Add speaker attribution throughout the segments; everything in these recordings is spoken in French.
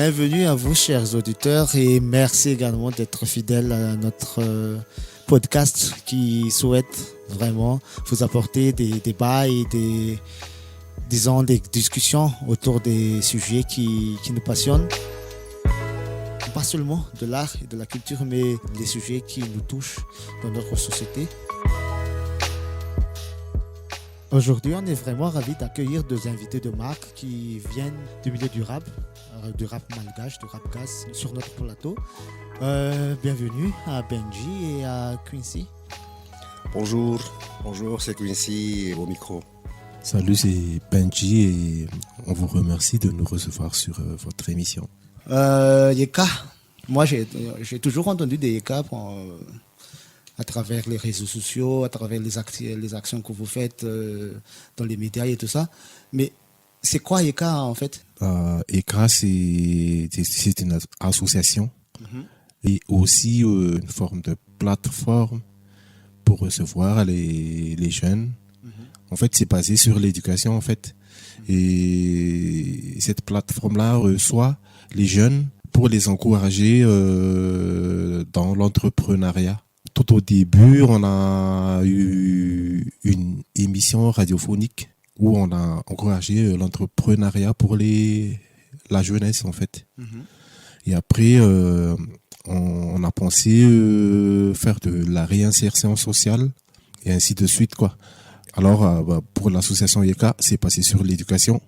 Speaker 1: Bienvenue à vous, chers auditeurs, et merci également d'être fidèles à notre podcast qui souhaite vraiment vous apporter des débats et des discussions autour des sujets qui nous passionnent. Pas seulement de l'art et de la culture, mais les sujets qui nous touchent dans notre société. Aujourd'hui, on est vraiment ravis d'accueillir deux invités de marque qui viennent du milieu du rap malgache, du rap gas sur notre plateau. Bienvenue à Benji et à Quincy.
Speaker 2: Bonjour, c'est Quincy au micro.
Speaker 3: Salut, c'est Benji et on vous remercie de nous recevoir sur votre émission.
Speaker 1: Yeka, moi j'ai toujours entendu des Yeka à travers les réseaux sociaux, à travers les actions que vous faites dans les médias et tout ça. Mais c'est quoi Yeka en fait?
Speaker 3: Yeka, c'est une association et aussi une forme de plateforme pour recevoir les jeunes. En fait, c'est basé sur l'éducation en fait. Et cette plateforme-là reçoit les jeunes pour les encourager dans l'entrepreneuriat. Tout au début, on a eu une émission radiophonique où on a encouragé l'entrepreneuriat pour la jeunesse en fait. Et après, on a pensé faire de la réinsertion sociale et ainsi de suite quoi. Alors, pour l'association Yeka, c'est passé sur l'éducation.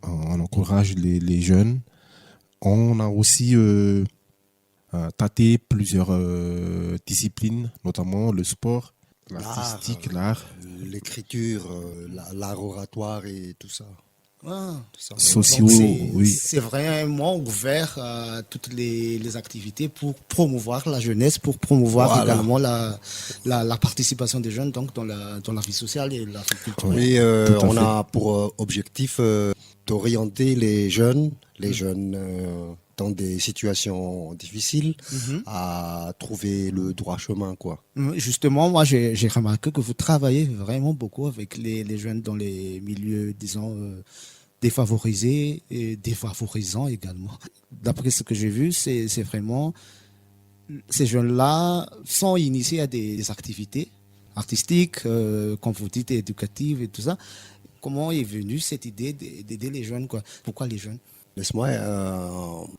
Speaker 3: On encourage les jeunes. On a aussi tâté plusieurs disciplines, notamment le sport, l'artistique, l'art.
Speaker 2: L'écriture, l'art oratoire et tout ça.
Speaker 3: Sociaux, oui.
Speaker 1: C'est vraiment ouvert à toutes les activités pour promouvoir la jeunesse, pour promouvoir également la participation des jeunes donc dans la vie sociale et la vie culturelle.
Speaker 2: Oui, on a pour objectif d'orienter les jeunes dans des situations difficiles à trouver le droit chemin quoi.
Speaker 1: Justement, moi j'ai remarqué que vous travaillez vraiment beaucoup avec les jeunes dans les milieux, disons, défavorisés et défavorisants également. D'après ce que j'ai vu, c'est vraiment ces jeunes-là sont initiés à des activités artistiques, comme vous dites, éducatives et tout ça. Comment est venue cette idée d'aider les jeunes quoi? Pourquoi les jeunes?
Speaker 2: Laisse-moi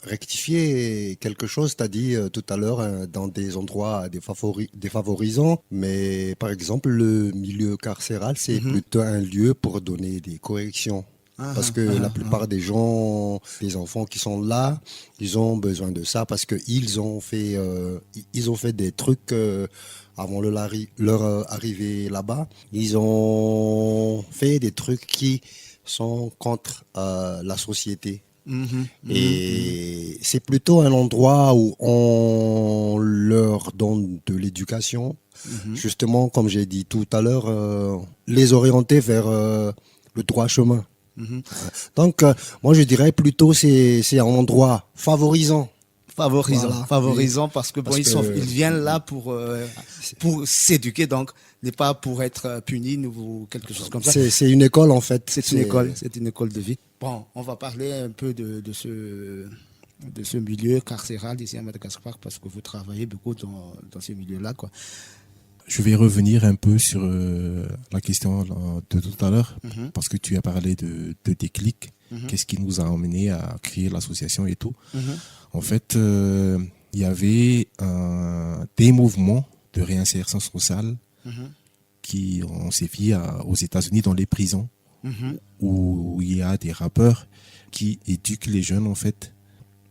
Speaker 2: rectifier quelque chose. Tu as dit tout à l'heure dans des endroits défavorisants, mais par exemple, le milieu carcéral, c'est plutôt un lieu pour donner des corrections. Parce que la plupart des gens, des enfants qui sont là, ils ont besoin de ça parce qu'ils ont fait des trucs avant leur arrivée là-bas. Ils ont fait des trucs qui sont contre la société. Et c'est plutôt un endroit où on leur donne de l'éducation, justement, comme j'ai dit tout à l'heure, les orienter vers le droit chemin. Donc, moi je dirais plutôt c'est un endroit favorisant.
Speaker 1: Favorisant parce que ils viennent là pour s'éduquer, donc n'est pas pour être punis ou quelque chose comme ça.
Speaker 2: C'est une école en fait.
Speaker 1: C'est une école de vie. Bon, on va parler un peu de ce milieu carcéral ici à Madagascar parce que vous travaillez beaucoup dans ce milieu-là quoi.
Speaker 3: Je vais revenir un peu sur la question de tout à l'heure, parce que tu as parlé de déclic. Qu'est-ce qui nous a amené à créer l'association et tout. En fait, il y avait des mouvements de réinsertion sociale qui ont sévi aux États-Unis dans les prisons, où il y a des rappeurs qui éduquent les jeunes, en fait,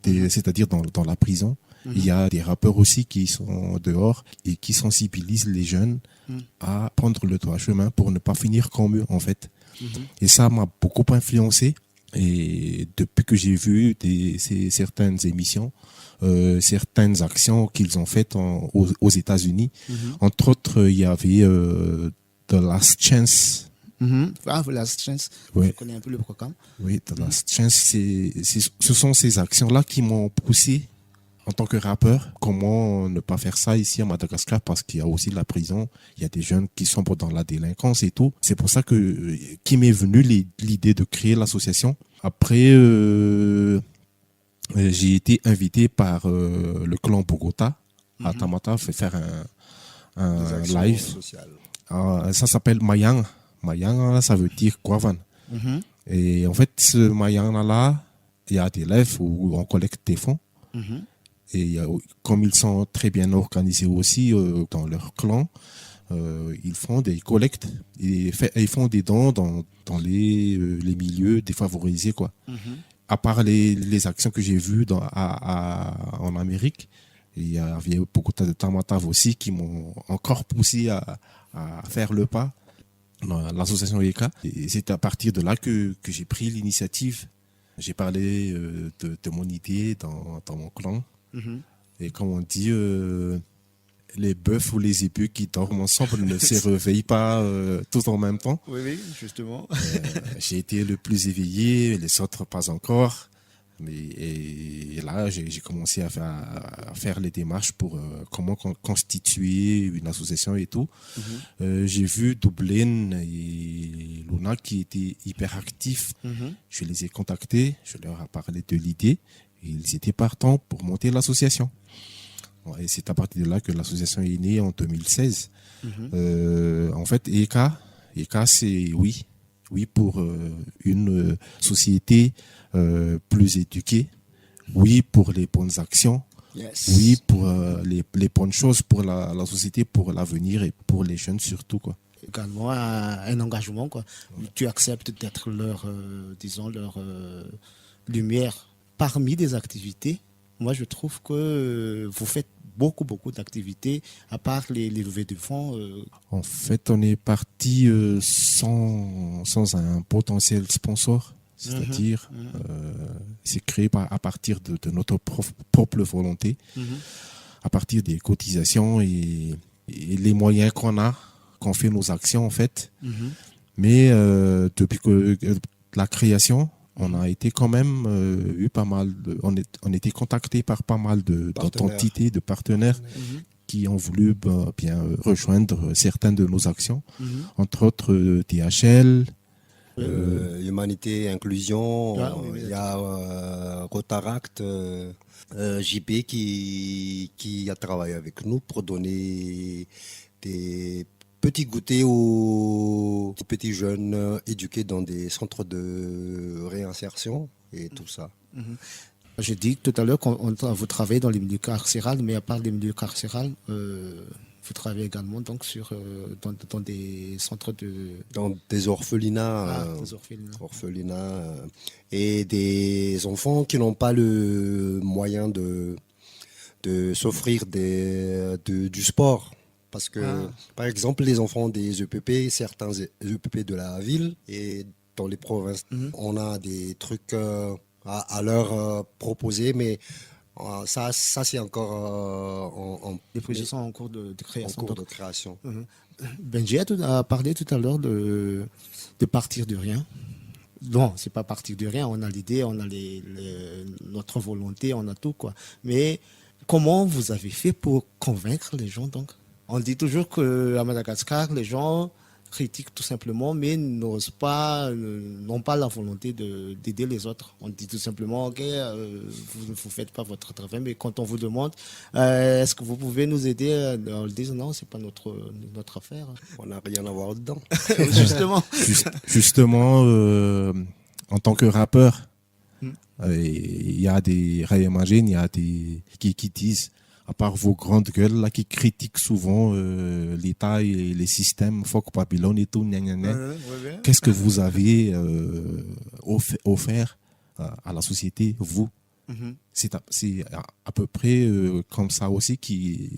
Speaker 3: c'est-à-dire dans la prison. Il y a des rappeurs aussi qui sont dehors et qui sensibilisent les jeunes à prendre le droit chemin pour ne pas finir comme eux, en fait. Et ça m'a beaucoup influencé. Et depuis que j'ai vu certaines émissions, certaines actions qu'ils ont faites aux États-Unis, entre autres, il y avait The Last Chance.
Speaker 1: The Last Chance,
Speaker 3: ouais.
Speaker 1: Je connais un peu le programme.
Speaker 3: Oui, The Last Chance, ce sont ces actions-là qui m'ont poussé en tant que rappeur, comment ne pas faire ça ici à Madagascar, parce qu'il y a aussi la prison, il y a des jeunes qui sont dans la délinquance et tout. C'est pour ça qui m'est venue l'idée de créer l'association. Après, j'ai été invité par le clan Bogota à Tamata faire un live.
Speaker 2: Sociales.
Speaker 3: Ça s'appelle Mayang. Mayang, ça veut dire Guavan. Et en fait, ce Mayang-là, il y a des lives où on collecte des fonds. Et comme ils sont très bien organisés aussi dans leur clan, ils font des collectes. Ils font des dons dans les milieux défavorisés, quoi. À part les actions que j'ai vues en Amérique, il y avait beaucoup de Tamatav aussi qui m'ont encore poussé à faire le pas dans l'association ECA. Et c'est à partir de là que j'ai pris l'initiative. J'ai parlé de mon idée dans mon clan. Et comme on dit, les bœufs ou les épus qui dorment ensemble ne se réveillent pas tout en même temps.
Speaker 1: Oui, justement.
Speaker 3: J'ai été le plus éveillé, les autres pas encore. Et là, j'ai commencé à faire les démarches pour comment constituer une association et tout. J'ai vu Dublin et Luna qui étaient hyper actifs. Je les ai contactés, je leur ai parlé de l'idée. Et ils étaient partants pour monter l'association. Et c'est à partir de là que l'association est née en 2016. En fait, ECA, c'est oui pour une société plus éduquée, oui pour les bonnes actions, oui pour les bonnes choses pour la société, pour l'avenir et pour les jeunes surtout, quoi.
Speaker 1: Également un engagement, quoi. Tu acceptes d'être leur lumière parmi des activités. Moi, je trouve que vous faites beaucoup d'activités, à part les levées de fonds.
Speaker 3: En fait, on est parti sans un potentiel sponsor. C'est-à-dire, c'est créé à partir de notre propre volonté, à partir des cotisations et les moyens qu'on fait nos actions, en fait. Mais depuis que la création, on a été quand même eu pas mal on était contacté par pas mal d'entités, de partenaires qui ont voulu bien rejoindre certaines de nos actions, entre autres DHL,
Speaker 2: Humanité, Inclusion, il y a Rotaract, JP qui a travaillé avec nous pour donner des petits goûters aux petits jeunes éduqués dans des centres de réinsertion et tout ça.
Speaker 1: J'ai dit tout à l'heure que vous travaillez dans les milieux carcérales, mais à part les milieux carcérales, vous travaillez également donc dans des centres de...
Speaker 2: Dans des orphelinats, et des enfants qui n'ont pas le moyen de s'offrir du sport. Parce que, par exemple, les enfants des EPP, certains EPP de la ville et dans les provinces, on a des trucs à leur proposer, mais ça c'est encore
Speaker 1: les projets sont en cours de création.
Speaker 2: En cours de création.
Speaker 1: Benji a parlé tout à l'heure de partir de rien. Non, c'est pas partir de rien. On a l'idée, on a notre volonté, on a tout, quoi. Mais comment vous avez fait pour convaincre les gens, donc? On dit toujours qu'à Madagascar, les gens critiquent tout simplement, mais n'ont pas la volonté d'aider les autres. On dit tout simplement, ok, vous ne faites pas votre travail, mais quand on vous demande, est-ce que vous pouvez nous aider, on dit non, c'est pas notre affaire.
Speaker 2: On n'a rien à voir dedans.
Speaker 3: Justement, en tant que rappeur, il y a des il y a des qui disent, à part vos grandes gueules là qui critiquent souvent l'État et les systèmes, fuck Babylone et tout, qu'est-ce que vous avez offert à la société, vous? C'est à peu près comme ça aussi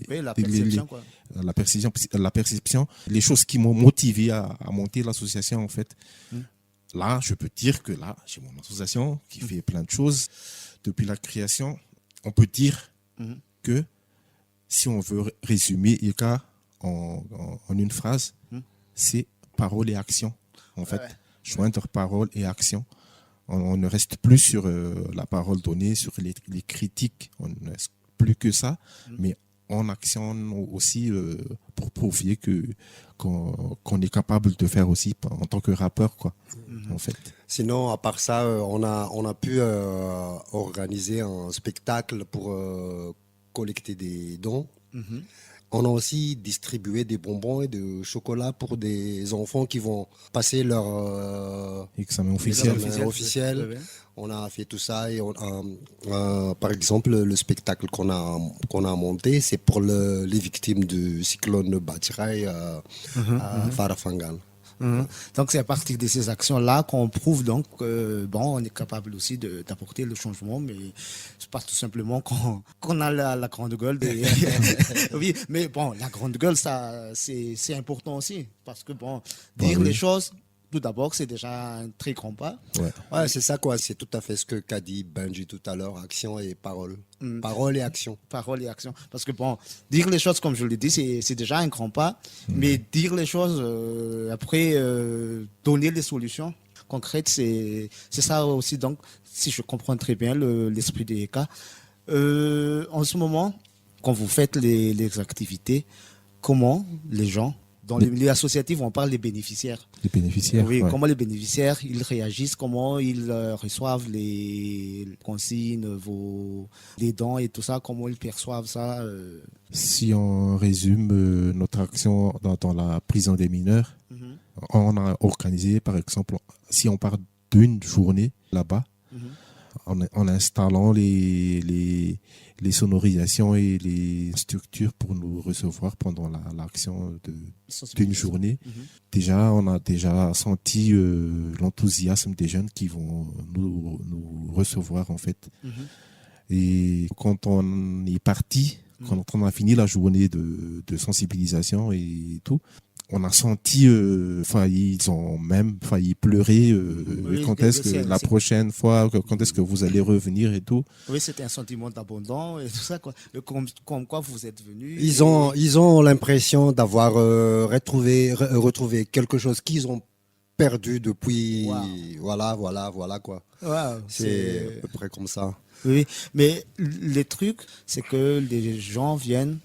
Speaker 1: la perception, quoi.
Speaker 3: La perception, les choses qui m'ont motivé à monter l'association, en fait. Là, je peux dire que là, j'ai mon association qui fait plein de choses. Depuis la création, on peut dire que si on veut résumer ECA en une phrase, c'est parole et action. En fait, joindre parole et action. On ne reste plus sur la parole donnée, sur les critiques. On ne reste plus que ça, mais on actionne aussi pour prouver qu'on est capable de faire aussi en tant que rappeur, quoi, en fait.
Speaker 2: Sinon, à part ça, on a pu organiser un spectacle pour collecter des dons. On a aussi distribué des bonbons et de chocolat pour des enfants qui vont passer leur
Speaker 3: Examen officiel.
Speaker 2: officiel. On a fait tout ça et par exemple, le spectacle qu'on a monté, c'est pour les victimes du cyclone Batirai à Farafangal.
Speaker 1: Donc c'est à partir de ces actions-là qu'on prouve donc on est capable aussi d'apporter le changement, mais c'est pas tout simplement qu'on a la grande gueule. Oui, mais bon, la grande gueule, ça c'est important aussi, parce que dire les choses, tout d'abord, c'est déjà un très grand pas.
Speaker 2: Ouais, c'est ça quoi. C'est tout à fait ce qu'a dit Benji tout à l'heure. Action et parole. Parole et action.
Speaker 1: Parole et action. Parce que dire les choses, comme je l'ai dit, c'est déjà un grand pas. Mais dire les choses, après, donner les solutions concrètes, c'est ça aussi. Donc, si je comprends très bien l'esprit des ECA, en ce moment, quand vous faites les activités, comment les gens dans les milieux associatifs, on parle des bénéficiaires.
Speaker 3: Les bénéficiaires,
Speaker 1: oui. Comment les bénéficiaires, ils réagissent, comment ils reçoivent les consignes, les dons et tout ça, comment ils perçoivent ça.
Speaker 3: Si on résume notre action dans la prison des mineurs, on a organisé, par exemple, si on part d'une journée là-bas, en installant les sonorisations et les structures pour nous recevoir pendant l'action d'une journée. Déjà, on a déjà senti l'enthousiasme des jeunes qui vont nous recevoir en fait. Et quand on est parti, quand on a fini la journée de sensibilisation et tout, on a senti, ils ont même failli pleurer. Quand est-ce que la prochaine fois, quand est-ce que vous allez revenir et tout.
Speaker 1: Oui, c'était un sentiment d'abandon et tout ça, quoi. Comme quoi vous êtes venus.
Speaker 2: Ils ont l'impression d'avoir retrouvé quelque chose qu'ils ont perdu depuis. Wow. Voilà quoi.
Speaker 1: Wow,
Speaker 2: c'est à peu près comme ça.
Speaker 1: Oui, mais le truc, c'est que les gens viennent,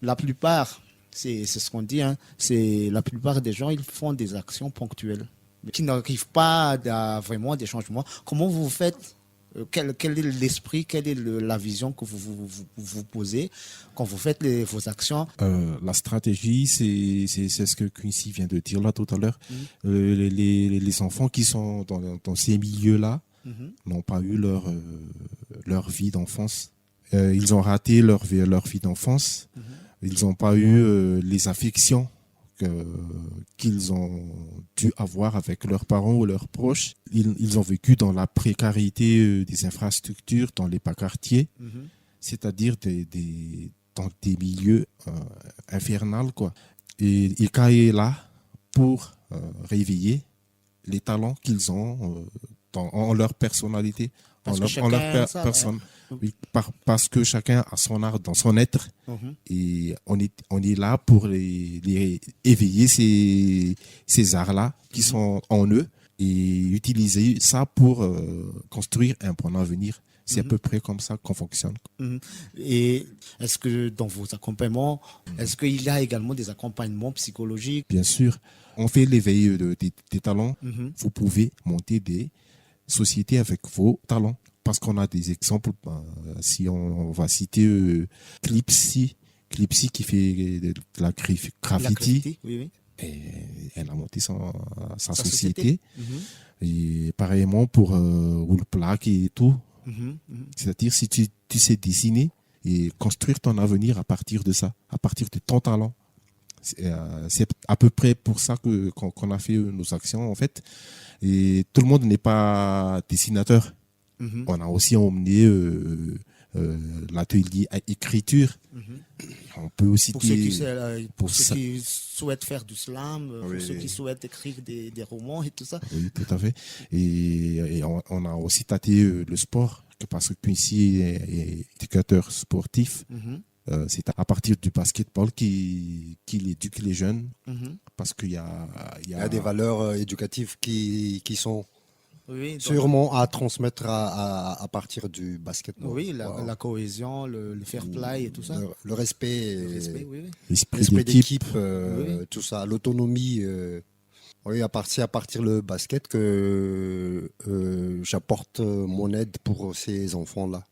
Speaker 1: la plupart. C'est ce qu'on dit, c'est la plupart des gens, ils font des actions ponctuelles qui n'arrivent pas à vraiment des changements. Comment vous faites quel est l'esprit, quelle est la vision que vous posez quand vous faites vos actions?
Speaker 3: La stratégie, c'est ce que Quincy vient de dire là tout à l'heure. Les enfants qui sont dans ces milieux-là n'ont pas eu leur vie d'enfance. Ils ont raté leur vie d'enfance. Ils n'ont pas eu les affections qu'ils ont dû avoir avec leurs parents ou leurs proches. Ils ont vécu dans la précarité des infrastructures, dans les bas quartiers, c'est-à-dire dans des milieux infernals, quoi. Et ICA est là pour réveiller les talents qu'ils ont en leur personnalité, en leur personne. Oui, parce que chacun a son art dans son être et on est là pour les éveiller ces arts-là qui sont en eux et utiliser ça pour construire un bon avenir. C'est à peu près comme ça qu'on fonctionne.
Speaker 1: Et est-ce que dans vos accompagnements, est-ce qu'il y a également des accompagnements psychologiques?
Speaker 3: Bien sûr, on fait l'éveil des talents. Vous pouvez monter des sociétés avec vos talents. Parce qu'on a des exemples, si on va citer Clipsy qui fait de la graffiti.
Speaker 1: Oui.
Speaker 3: Et elle a monté sa société. Et pareillement pour Woolplack et tout. C'est-à-dire si tu sais dessiner et construire ton avenir à partir de ça, à partir de ton talent. C'est à peu près pour ça qu'on a fait nos actions en fait. Et tout le monde n'est pas dessinateur. On a aussi emmené l'atelier à écriture. On peut aussi
Speaker 1: pour ceux qui souhaitent faire du slam, pour ceux qui souhaitent écrire des romans et tout ça.
Speaker 3: Oui, tout à fait. Et on a aussi tâté le sport, parce que Quincy est éducateur sportif. C'est à partir du basketball qu'il éduque les jeunes, parce qu'il y a
Speaker 2: des valeurs éducatives qui sont sûrement à transmettre à partir du basketball.
Speaker 1: Oui, la cohésion, le fair play et tout ça.
Speaker 2: Le respect,
Speaker 1: oui.
Speaker 3: L'esprit d'équipe,
Speaker 2: tout ça, l'autonomie. Oui, c'est à partir le basket que j'apporte mon aide pour ces enfants-là.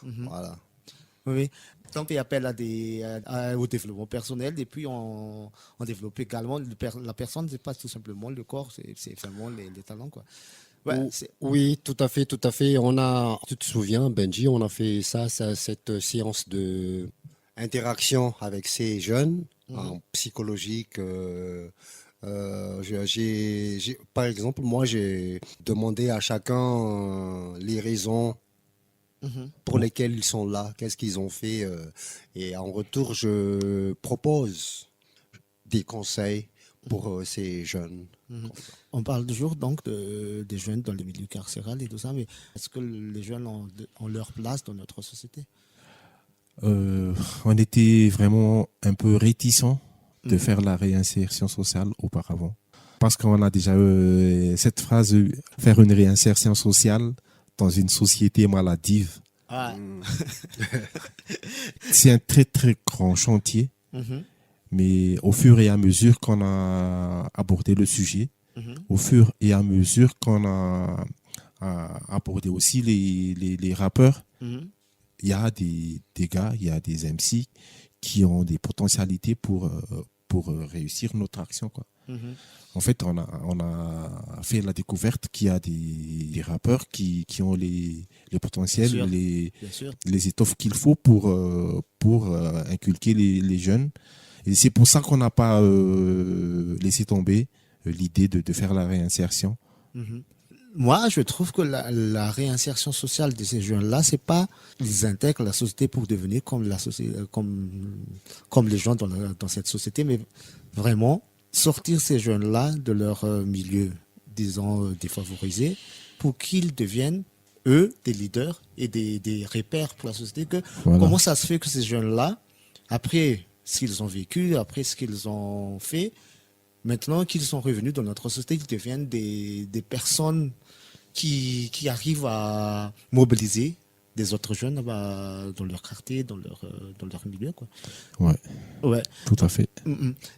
Speaker 1: Mhm.
Speaker 2: Voilà.
Speaker 1: Oui. Donc, il appelle au développement personnel et puis on développe également la personne, c'est pas tout simplement le corps, c'est vraiment les talents, quoi. Ouais,
Speaker 2: Oui, tout à fait, tout à fait. Tu te souviens, Benji, on a fait cette séance de interaction avec ces jeunes en psychologique. Par exemple, moi, j'ai demandé à chacun les raisons pour lesquelles ils sont là, qu'est-ce qu'ils ont fait. Et en retour, je propose des conseils pour ces jeunes.
Speaker 1: Mhm. On parle toujours donc des jeunes dans le milieu carcéral et tout ça, mais est-ce que les jeunes ont leur place dans notre société?
Speaker 3: On était vraiment un peu réticents de faire la réinsertion sociale auparavant. Parce qu'on a déjà cette phrase, faire une réinsertion sociale dans une société maladive.
Speaker 1: Ah.
Speaker 3: C'est un très très grand chantier, mais au fur et à mesure qu'on a abordé le sujet, au fur et à mesure qu'on a abordé aussi les rappeurs, il y a des gars, il y a des MC qui ont des potentialités pour réussir notre action, quoi. En fait, on a fait la découverte qu'il y a des rappeurs qui ont les potentiels, les étoffes qu'il faut pour inculquer les jeunes. Et c'est pour ça qu'on n'a pas laissé tomber l'idée de faire la réinsertion.
Speaker 1: Moi, je trouve que la réinsertion sociale de ces jeunes-là, c'est pas ils intègrent la société pour devenir comme la société, comme les gens dans cette société, mais vraiment sortir ces jeunes-là de leur milieu, disons, défavorisé, pour qu'ils deviennent, eux, des leaders et des repères pour la société. Comment ça se fait que ces jeunes-là, après ce qu'ils ont vécu, après ce qu'ils ont fait, maintenant qu'ils sont revenus dans notre société, ils deviennent des personnes qui arrivent à mobiliser des autres jeunes dans leur quartier, dans leur milieu, quoi.
Speaker 3: Ouais, tout à fait.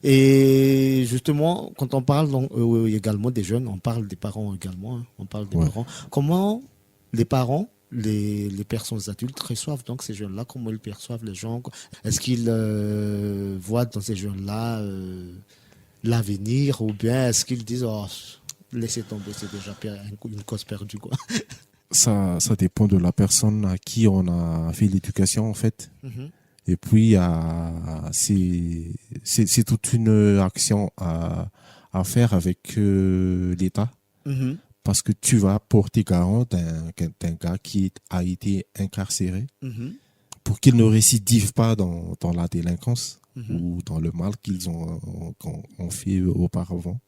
Speaker 1: Et justement, quand on parle donc, également des jeunes, on parle des parents également. On parle des parents. Comment les parents, les personnes adultes reçoivent donc ces jeunes-là? Comment ils perçoivent les gens? Est-ce qu'ils voient dans ces jeunes-là l'avenir, ou bien est-ce qu'ils disent laissez tomber, c'est déjà une cause perdue, quoi?
Speaker 3: Ça dépend de la personne à qui on a fait l'éducation, en fait. Et puis, c'est toute une action à faire avec l'État. Parce que tu vas porter garant d'un gars qui a été incarcéré pour qu'il ne récidive pas dans la délinquance ou dans le mal qu'ils ont fait auparavant.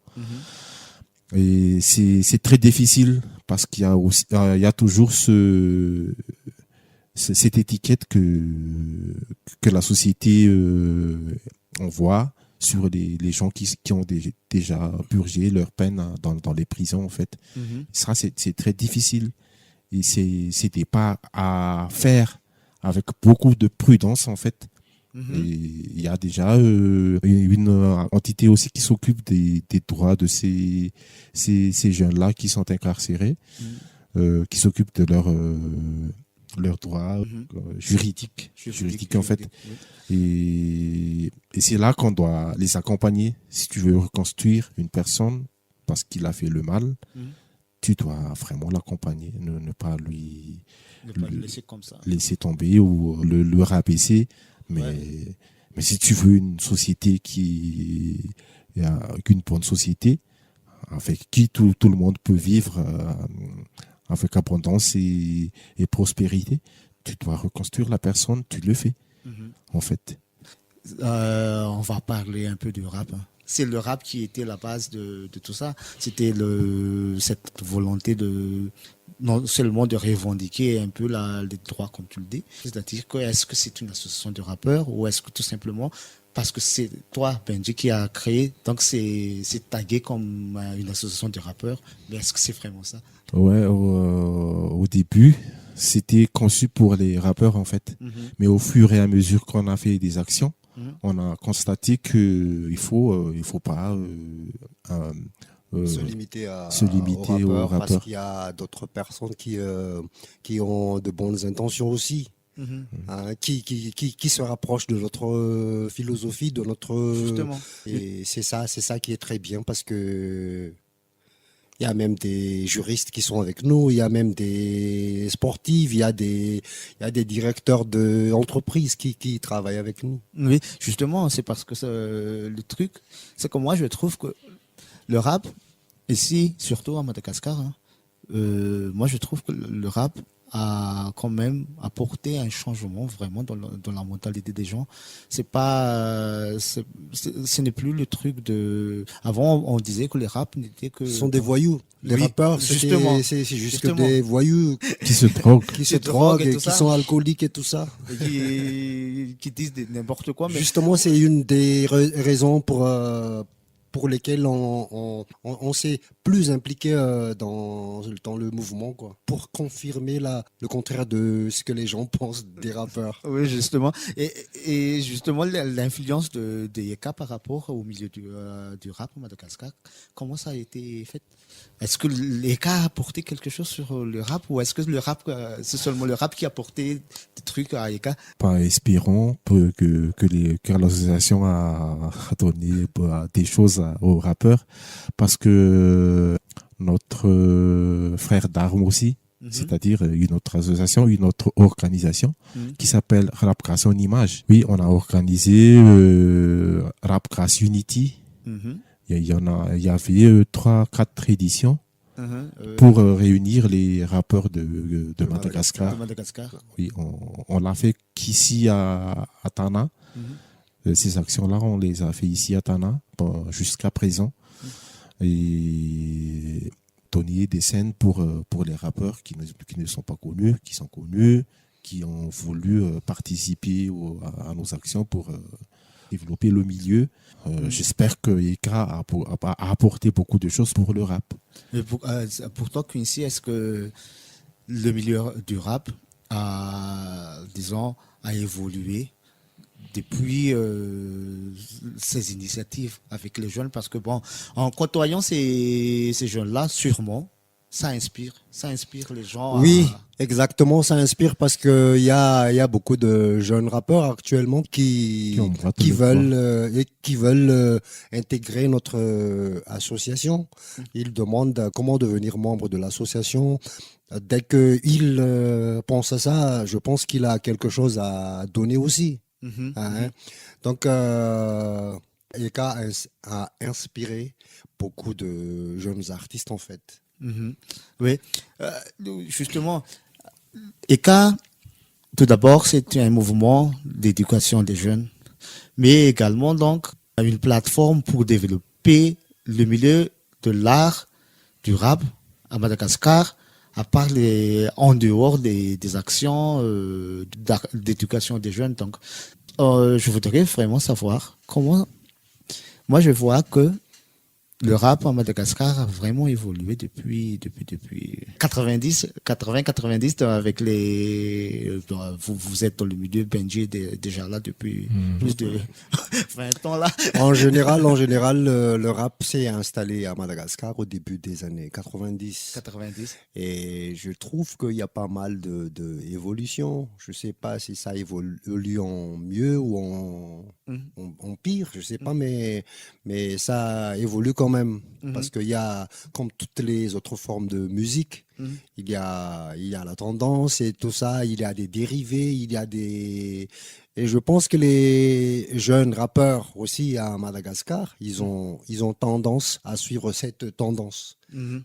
Speaker 3: Et c'est très difficile parce qu'il y a toujours cette étiquette que la société envoie sur les gens qui ont déjà purgé leur peine dans les prisons, en fait. Ça, c'est très difficile. Et c'est des pas à faire avec beaucoup de prudence, en fait. Et il y a déjà une entité aussi qui s'occupe des droits de ces jeunes-là qui sont incarcérés, qui s'occupent de leurs droits juridiques, en fait. Et c'est là qu'on doit les accompagner. Si tu veux reconstruire une personne parce qu'il a fait le mal, tu dois vraiment l'accompagner, ne pas
Speaker 1: le laisser comme ça,
Speaker 3: laisser tomber ou le rabaisser. Mais si tu veux une société qu'une bonne société, avec qui tout le monde peut vivre avec abondance et prospérité, tu dois reconstruire la personne, tu le fais, en fait.
Speaker 1: On va parler un peu du rap. C'est le rap qui était la base de tout ça. C'était cette volonté non seulement de revendiquer un peu les droits, comme tu le dis. C'est-à-dire que est-ce que c'est une association de rappeurs ou est-ce que tout simplement parce que c'est toi, Benji, qui a créé, donc c'est tagué comme une association de rappeurs, mais est-ce que c'est vraiment ça?
Speaker 3: Ouais, au début, c'était conçu pour les rappeurs, en fait. Mais au fur et à mesure qu'on a fait des actions, on a constaté qu'il faut pas se limiter aux
Speaker 2: rappeurs, parce
Speaker 3: rappeurs.
Speaker 2: qu'il y a d'autres personnes qui ont de bonnes intentions aussi, hein, qui se rapprochent de notre philosophie, de notre
Speaker 1: Justement.
Speaker 2: et c'est ça qui est très bien parce que il y a même des juristes qui sont avec nous, il y a même des sportifs, il y a des directeurs d'entreprises qui travaillent avec nous.
Speaker 1: Oui, justement, c'est parce que le truc, c'est que moi, je trouve que le rap, ici, surtout à Madagascar, hein, moi, je trouve que le rap a quand même apporté un changement vraiment dans la mentalité des gens. C'est pas, ce n'est plus le truc de. Avant, on disait que les rap n'étaient que.
Speaker 2: Ce sont des voyous. Les
Speaker 1: Oui,
Speaker 2: rappeurs,
Speaker 1: justement.
Speaker 2: c'est juste
Speaker 1: Justement.
Speaker 2: des voyous
Speaker 3: Qui se droguent.
Speaker 2: qui se
Speaker 1: Se droguent
Speaker 2: droguent,
Speaker 1: et
Speaker 2: et
Speaker 1: tout
Speaker 2: qui
Speaker 1: ça.
Speaker 2: sont alcooliques et tout ça.
Speaker 1: qui disent n'importe quoi, mais.
Speaker 2: Justement, c'est une des raisons pour lesquelles on s'est plus impliqué dans le mouvement, quoi. Pour confirmer le contraire de ce que les gens pensent des rappeurs.
Speaker 1: Oui, justement. Et justement, l'influence de Yeka par rapport au milieu du rap au Madagascar, comment ça a été fait? Est-ce que Yeka a apporté quelque chose sur le rap ou est-ce que le rap, c'est seulement le rap qui a apporté des trucs à Yeka?
Speaker 3: Pas espérons que l'association a donné des choses aux rappeurs parce que notre frère d'armes aussi, c'est-à-dire une autre association, une autre organisation qui s'appelle Rap Grass en Image. Oui, on a organisé Rap Grass Unity. Il y avait 3-4 éditions pour réunir les rappeurs de Madagascar.
Speaker 1: De Madagascar.
Speaker 3: Oui, on l'a fait qu'ici à Tana. Ces actions-là, on les a fait ici à Tana jusqu'à présent. Et donner des scènes pour les rappeurs qui ne sont pas connus, qui sont connus, qui ont voulu participer à nos actions pour développer le milieu. J'espère que Eka a apporté beaucoup de choses pour le rap.
Speaker 1: Et pour toi, Quincy, est-ce que le milieu du rap disons, a évolué depuis ces initiatives avec les jeunes? Parce que bon, en côtoyant ces jeunes-là, sûrement, ça inspire les gens.
Speaker 2: Oui, exactement, ça inspire parce que il y a beaucoup de jeunes rappeurs actuellement qui veulent intégrer notre association. Ils demandent comment devenir membre de l'association. Dès qu'il pense à ça, je pense qu'il a quelque chose à donner aussi. Hein. Donc, Eka a inspiré beaucoup de jeunes artistes en fait.
Speaker 1: Oui, justement, Eka, tout d'abord, c'est un mouvement d'éducation des jeunes, mais également donc une plateforme pour développer le milieu de l'art, du rap à Madagascar, à part en dehors des actions d'éducation des jeunes. Donc, je voudrais vraiment savoir comment. Moi, je vois que le rap à Madagascar a vraiment évolué depuis 80-90 avec vous êtes dans le milieu. Benji est déjà là depuis plus de 20 ans là.
Speaker 2: En général, le rap s'est installé à Madagascar au début des années 90. Et je trouve qu'il y a pas mal de évolution. Je sais pas si ça évolue en mieux ou en pire, je sais pas, mais ça évolue quand même. Parce qu'il y a, comme toutes les autres formes de musique, il y a la tendance et tout ça, il y a des dérivés, et je pense que les jeunes rappeurs aussi à Madagascar, ils ont tendance à suivre cette tendance.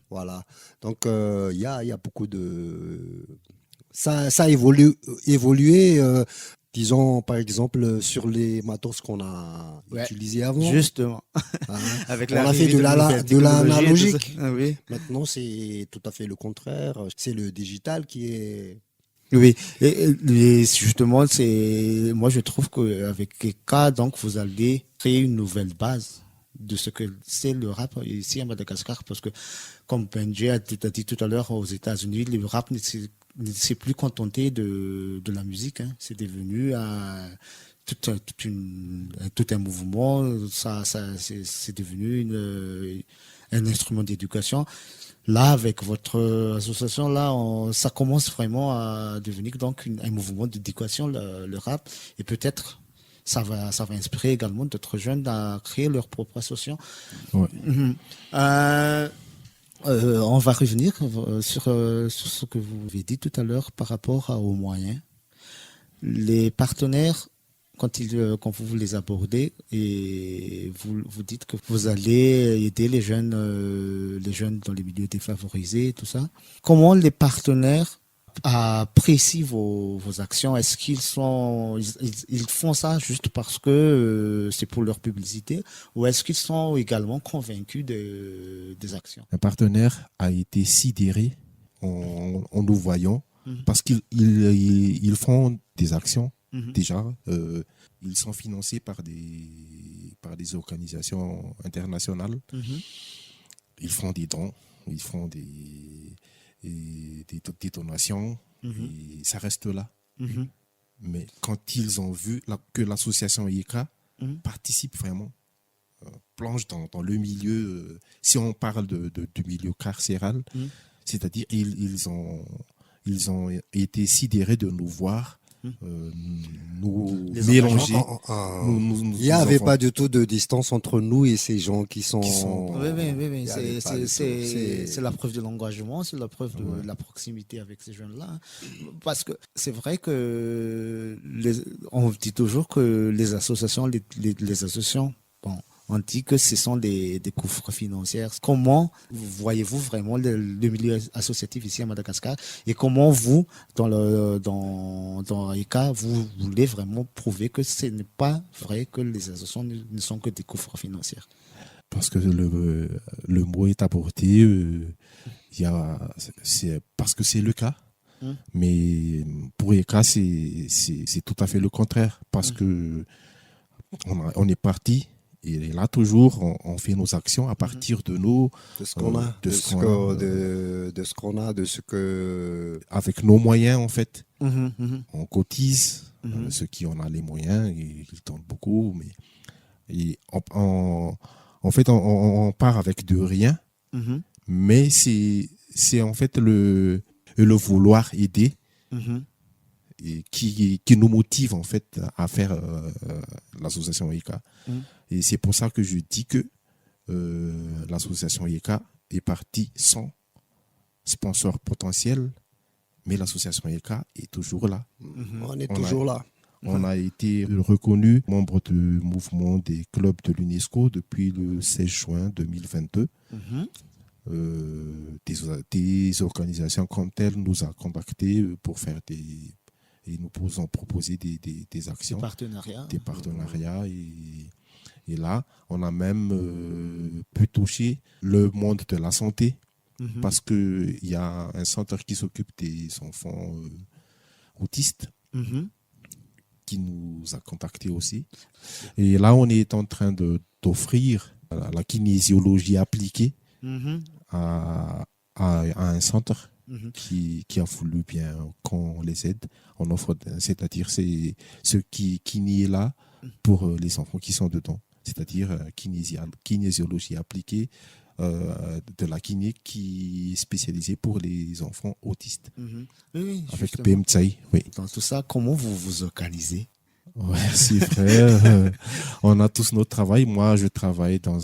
Speaker 2: Voilà. Donc, il y a beaucoup de... Ça a évolué, disons, par exemple, sur les matos qu'on a utilisés avant.
Speaker 1: Justement.
Speaker 2: Hein.
Speaker 1: Avec
Speaker 2: on a fait de l'analogique.
Speaker 1: Oui.
Speaker 2: Maintenant, c'est tout à fait le contraire. C'est le digital qui est...
Speaker 1: Oui, et justement, moi je trouve qu'avec Eka, donc vous allez créer une nouvelle base de ce que c'est le rap ici à Madagascar, parce que comme Benji a dit tout à l'heure, aux États-Unis, le rap ne s'est plus contenté de la musique, hein. C'est devenu tout un mouvement, c'est devenu un instrument d'éducation. Là, avec votre association, là, ça commence vraiment à devenir donc un mouvement d'éducation, le rap, et peut-être ça va inspirer également d'autres jeunes à créer leur propre association.
Speaker 3: Ouais.
Speaker 1: On va revenir sur ce que vous avez dit tout à l'heure par rapport aux moyens. Les partenaires, quand vous les abordez et vous dites que vous allez aider les jeunes dans les milieux défavorisés, tout ça. Comment les partenaires apprécient vos actions? Est-ce qu'ils font ça juste parce que c'est pour leur publicité, ou est-ce qu'ils sont également convaincus des actions?
Speaker 3: Un partenaire a été sidéré en nous voyant parce qu'ils font des actions. Déjà, ils sont financés par des organisations internationales. Ils font des dons, ils font des donations, et ça reste là. Mais quand ils ont vu que l'association IECA participe vraiment, plonge dans le milieu, si on parle du milieu carcéral, c'est-à-dire ils ont été sidérés de nous voir nous mélanger.
Speaker 2: Il n'y avait pas du tout de distance entre nous et ces gens qui sont...
Speaker 1: Oui. C'est la preuve de l'engagement, c'est la preuve de la proximité avec ces jeunes-là. Parce que c'est vrai que on dit toujours que les associations, les associations, bon, on dit que ce sont des gouffres financiers. Comment voyez-vous vraiment le milieu associatif ici à Madagascar, et comment vous, dans IECA, vous voulez vraiment prouver que ce n'est pas vrai que les associations ne sont que des gouffres financiers?
Speaker 3: Parce que le mot est apporté, c'est parce que c'est le cas. Mais pour IECA, c'est tout à fait le contraire. Parce que on est parti. Et là, toujours, on fait nos actions à partir de nos...
Speaker 2: De ce qu'on a. De ce que...
Speaker 3: Avec nos moyens, en fait. On cotise. Ceux qui en ont les moyens, ils tentent beaucoup. Mais en fait, on part avec de rien. Mais c'est en fait le vouloir aider et qui nous motive, en fait, à faire l'association IECA. Et c'est pour ça que je dis que l'association IECA est partie sans sponsor potentiel, mais l'association IECA est toujours là.
Speaker 2: On est toujours là.
Speaker 3: On a été reconnu membre du mouvement des clubs de l'UNESCO depuis le 16 juin 2022. Des organisations comme telles nous ont contactés pour faire et nous ont proposé des actions. Des partenariats. Et là, on a même pu toucher le monde de la santé, parce qu'il y a un centre qui s'occupe des enfants autistes qui nous a contactés aussi. Et là, on est en train d'offrir la kinésiologie appliquée à un centre qui a voulu bien qu'on les aide. On offre, c'est-à-dire c'est ce qui est là pour les enfants qui sont dedans, c'est-à-dire kinésiologie appliquée, de la kiné qui est spécialisée pour les enfants autistes.
Speaker 1: Oui,
Speaker 3: avec PMTSAI. Oui.
Speaker 1: Dans tout ça, comment vous vous organisez?
Speaker 3: Ouais, c'est vrai. On a tous notre travail. Moi, je travaille dans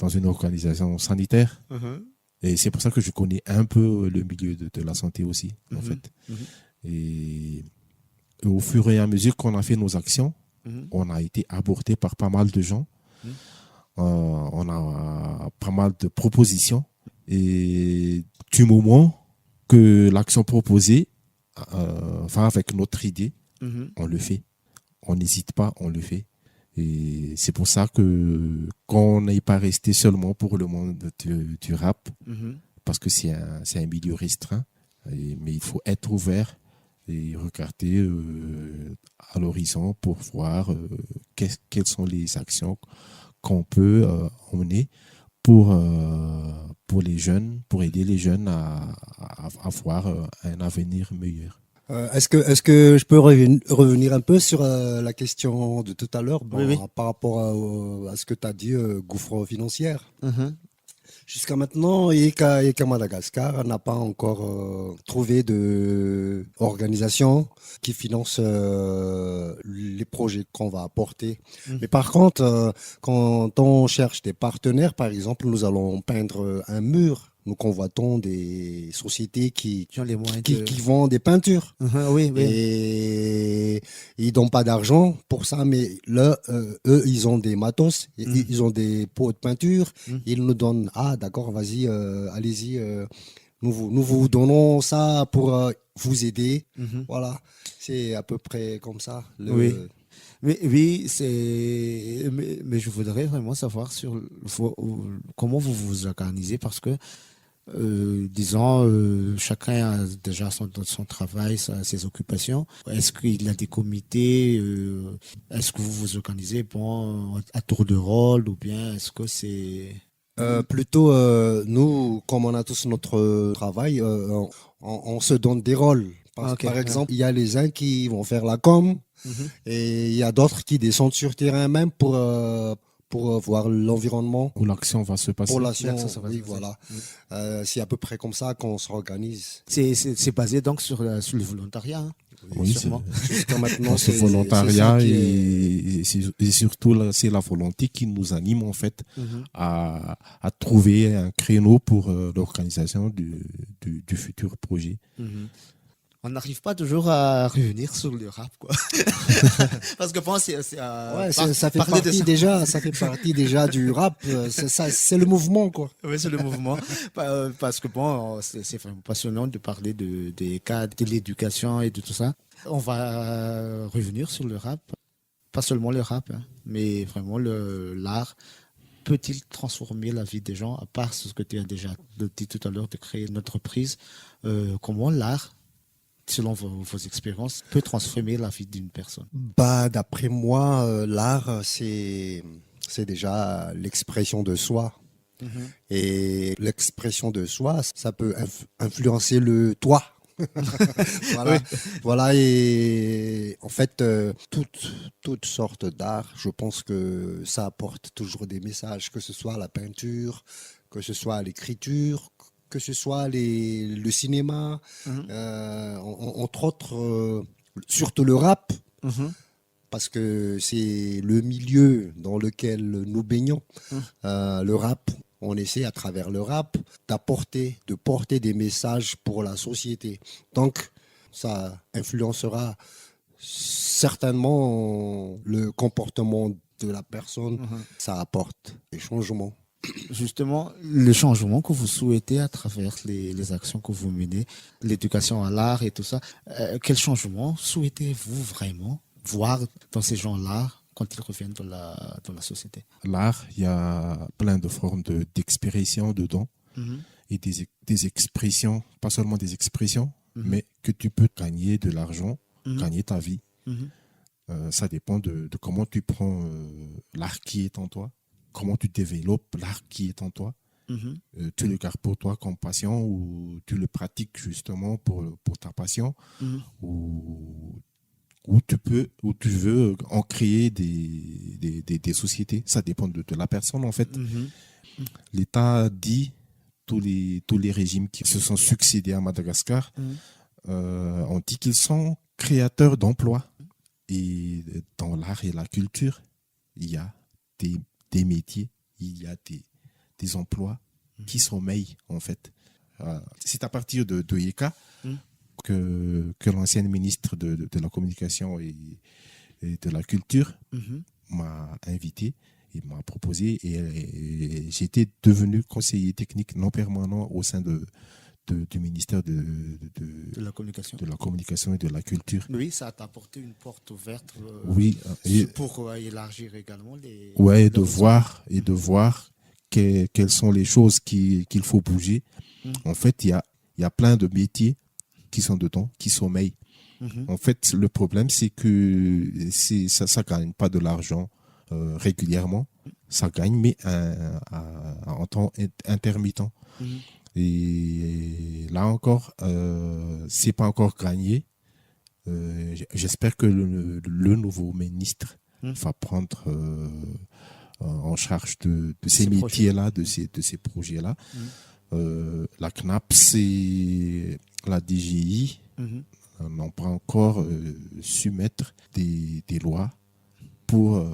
Speaker 3: une organisation sanitaire. Et c'est pour ça que je connais un peu le milieu de la santé aussi, en fait. Et au fur et à mesure qu'on a fait nos actions, on a été abordé par pas mal de gens. On a pas mal de propositions. Et du moment que l'action proposée va avec notre idée, on le fait. On n'hésite pas, on le fait. Et c'est pour ça qu'on n'est pas resté seulement pour le monde du rap, parce que c'est un milieu restreint, mais il faut être ouvert et regarder à l'horizon pour voir quelles sont les actions qu'on peut emmener pour les jeunes, pour aider les jeunes à avoir un avenir meilleur.
Speaker 2: Est-ce que je peux revenir un peu sur la question de tout à l'heure,
Speaker 1: Oui.
Speaker 2: par rapport à ce que tu as dit, gouffre financière. Jusqu'à maintenant, ECA Madagascar n'a pas encore trouvé de organisation qui finance les projets qu'on va apporter. Mais par contre, quand on cherche des partenaires, par exemple, nous allons peindre un mur. Nous convoitons des sociétés qui
Speaker 1: ont les moyens
Speaker 2: qui vendent des peintures.
Speaker 1: Oui.
Speaker 2: Et ils donnent pas d'argent pour ça, mais là, eux, ils ont des matos, ils ont des pots de peinture. Ils nous donnent, d'accord, vas-y, allez-y, nous vous donnons ça pour vous aider. Voilà, c'est à peu près comme ça.
Speaker 1: Oui. Mais je voudrais vraiment savoir comment vous vous organisez, parce que disons, chacun a déjà son travail, ses occupations. Est-ce qu'il y a des comités? Est-ce que vous vous organisez à tour de rôle, ou bien est-ce que c'est...
Speaker 2: Plutôt, nous, comme on a tous notre travail, on se donne des rôles. Par exemple, il y a les uns qui vont faire la com, et il y a d'autres qui descendent sur terrain même pour voir l'environnement.
Speaker 3: Où l'action va se passer.
Speaker 2: Pour l'action, oui, voilà. C'est à peu près comme ça qu'on s'organise.
Speaker 1: C'est basé donc sur le volontariat, hein.
Speaker 3: Oui,
Speaker 2: jusqu'à maintenant,
Speaker 3: c'est volontariat et surtout c'est la volonté qui nous anime en fait à trouver un créneau pour l'organisation du futur projet.
Speaker 1: On n'arrive pas toujours à revenir sur le rap, quoi. Parce que bon,
Speaker 2: ça fait partie déjà du rap. C'est le mouvement, quoi.
Speaker 1: Oui, c'est le mouvement. Parce que bon, c'est vraiment passionnant de parler des cas de l'éducation et de tout ça. On va revenir sur le rap. Pas seulement le rap, hein, mais vraiment l'art. Peut-il transformer la vie des gens, à part ce que tu as déjà dit tout à l'heure, de créer une entreprise? Comment l'art, selon vos expériences, peut transformer la vie d'une personne?
Speaker 2: D'après moi, l'art, c'est déjà l'expression de soi. Et l'expression de soi, ça peut influencer le toi. Voilà. Voilà, et en fait, toutes sortes d'art, je pense que ça apporte toujours des messages, que ce soit la peinture, que ce soit l'écriture, que ce soit le cinéma, entre autres, surtout le rap, parce que c'est le milieu dans lequel nous baignons. Le rap, on essaie à travers le rap de porter des messages pour la société. Donc, ça influencera certainement le comportement de la personne. Ça apporte des changements.
Speaker 1: Justement, le changement que vous souhaitez à travers les actions que vous menez, l'éducation à l'art et tout ça, quel changement souhaitez-vous vraiment voir dans ces gens-là quand ils reviennent dans la société?
Speaker 3: L'art, il y a plein de formes d'expression dedans, et des expressions, pas seulement des expressions, mais que tu peux gagner de l'argent, gagner ta vie. Ça dépend de comment tu prends l'art qui est en toi, comment tu développes l'art qui est en toi. Tu le gardes pour toi comme passion, ou tu le pratiques justement pour ta passion, où tu veux en créer des sociétés. Ça dépend de la personne en fait. L'État dit, tous les régimes qui se sont succédés à Madagascar, on dit qu'ils sont créateurs d'emplois. Et dans l'art et la culture, il y a des métiers, il y a des emplois qui sommeillent en fait. C'est à partir de ECA que l'ancienne ministre de la Communication et de la Culture m'a invité et m'a proposé, et j'étais devenu conseiller technique non permanent au sein du ministère de
Speaker 1: la communication.
Speaker 3: De la communication et de la culture.
Speaker 1: Oui, ça t'a apporté une porte ouverte pour élargir également les...
Speaker 3: Ouais, de voir quelles sont les choses qu'il faut bouger. En fait, il y a plein de métiers qui sont dedans, qui sommeillent. En fait, le problème, c'est que ça gagne pas de l'argent régulièrement. Ça gagne, mais en temps intermittent. Et là encore, c'est pas encore gagné. J'espère que le nouveau ministre va prendre en charge de ces métiers-là, de ces projets-là. La CNAP, c'est la DGI, n'ont pas encore su mettre des lois pour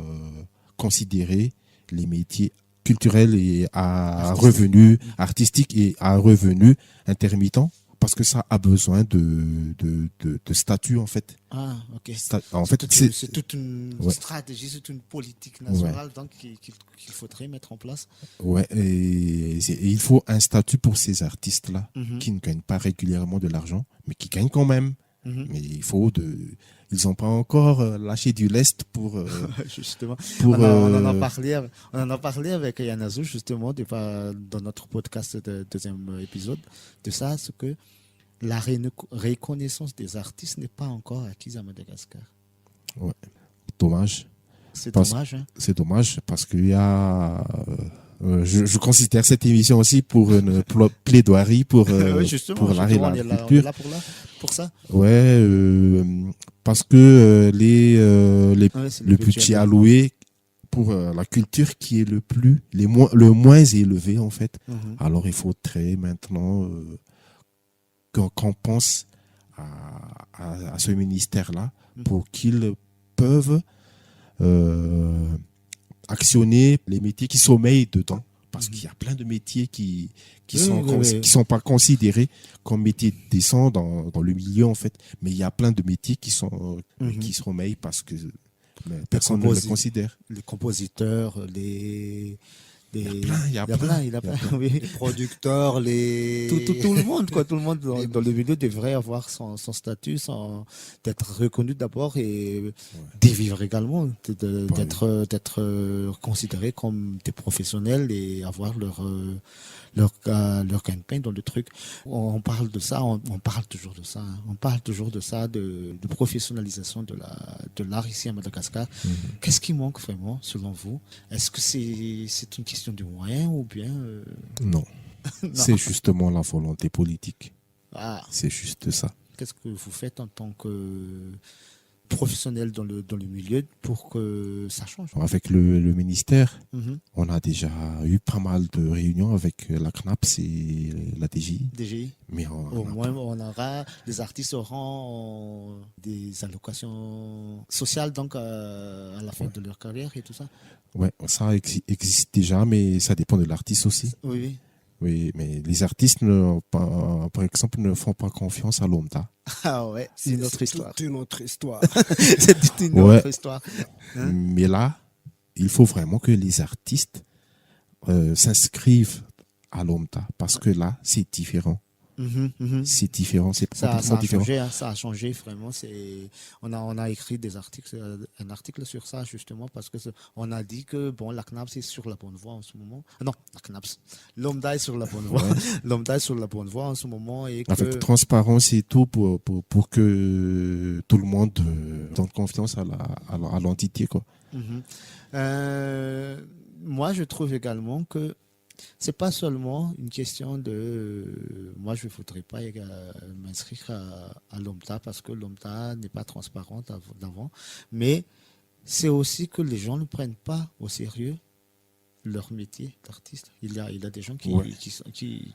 Speaker 3: considérer les métiers culturels et à revenus artistiques et à revenus intermittents, parce que ça a besoin de statut en fait.
Speaker 1: Ah, ok. C'est toute une stratégie, c'est une politique nationale donc qu'il faudrait mettre en place.
Speaker 3: Ouais, et il faut un statut pour ces artistes-là qui ne gagnent pas régulièrement de l'argent, mais qui gagnent quand même. Mais ils n'ont pas encore lâché du lest pour
Speaker 1: justement.
Speaker 3: Pour,
Speaker 1: on en a parlé avec Yann Azou justement dans notre podcast de deuxième épisode de ça, ce que la reconnaissance des artistes n'est pas encore acquise à Madagascar.
Speaker 3: Ouais, dommage.
Speaker 1: C'est dommage. Hein.
Speaker 3: C'est dommage parce qu'il y a. Je considère cette émission aussi pour une plaidoirie pour l'art et la culture.
Speaker 1: On est là pour ça.
Speaker 3: Ouais, parce que le budget alloué pour la culture qui est le moins élevé en fait. Alors il faudrait maintenant qu'on pense à ce ministère-là pour qu'ils peuvent actionner les métiers qui sommeillent dedans, parce qu'il y a plein de métiers qui sont pas considérés comme métiers décents dans le milieu en fait, mais il y a plein de métiers qui sommeillent parce que personne ne les considère.
Speaker 1: Les compositeurs, il y a plein. Oui.
Speaker 2: Les producteurs,
Speaker 1: tout le monde, quoi. Tout le monde dans le milieu devrait avoir son statut, d'être reconnu d'abord et d'y vivre également, d'être considéré comme des professionnels et avoir leur gagne-pain dans le truc. On parle de ça, on parle toujours de ça. On parle toujours de ça, de professionnalisation de l'art ici à Madagascar. Qu'est-ce qui manque vraiment, selon vous? Est-ce que c'est une question de moyens ou bien...
Speaker 3: Non. Non. C'est justement la volonté politique.
Speaker 1: Ah.
Speaker 3: C'est juste ça.
Speaker 1: Qu'est-ce que vous faites en tant que professionnel dans le milieu pour que ça change?
Speaker 3: Avec le ministère, on a déjà eu pas mal de réunions avec la CNAPS et la DGI. Mais
Speaker 1: au moins, les artistes auront des allocations sociales donc à la fin de leur carrière et tout ça.
Speaker 3: Ouais, ça existe déjà, mais ça dépend de l'artiste aussi.
Speaker 1: Oui.
Speaker 3: Oui, mais les artistes, par exemple, ne font pas confiance à l'OMDA.
Speaker 1: Ah ouais, c'est une autre histoire.
Speaker 2: C'est une autre histoire.
Speaker 1: C'est une autre histoire.
Speaker 3: Hein? Mais là, il faut vraiment que les artistes s'inscrivent à l'OMDA, parce que là, c'est différent. C'est différent, c'est complètement différent.
Speaker 1: Ça a changé vraiment. On a écrit un article sur ça justement parce que on a dit que la CNAPS est sur la bonne voie en ce moment. Non, la CNAPS, l'OMDA est sur la bonne voie. L'OMDA est sur la bonne voie en ce moment et
Speaker 3: avec transparence et tout pour que tout le monde donne confiance à l'entité quoi.
Speaker 1: Moi, je trouve également que c'est pas seulement une question de moi je ne voudrais pas m'inscrire à l'OMDA parce que l'OMDA n'est pas transparente d'avant, mais c'est aussi que les gens ne prennent pas au sérieux leur métier d'artiste. Il y a des gens qui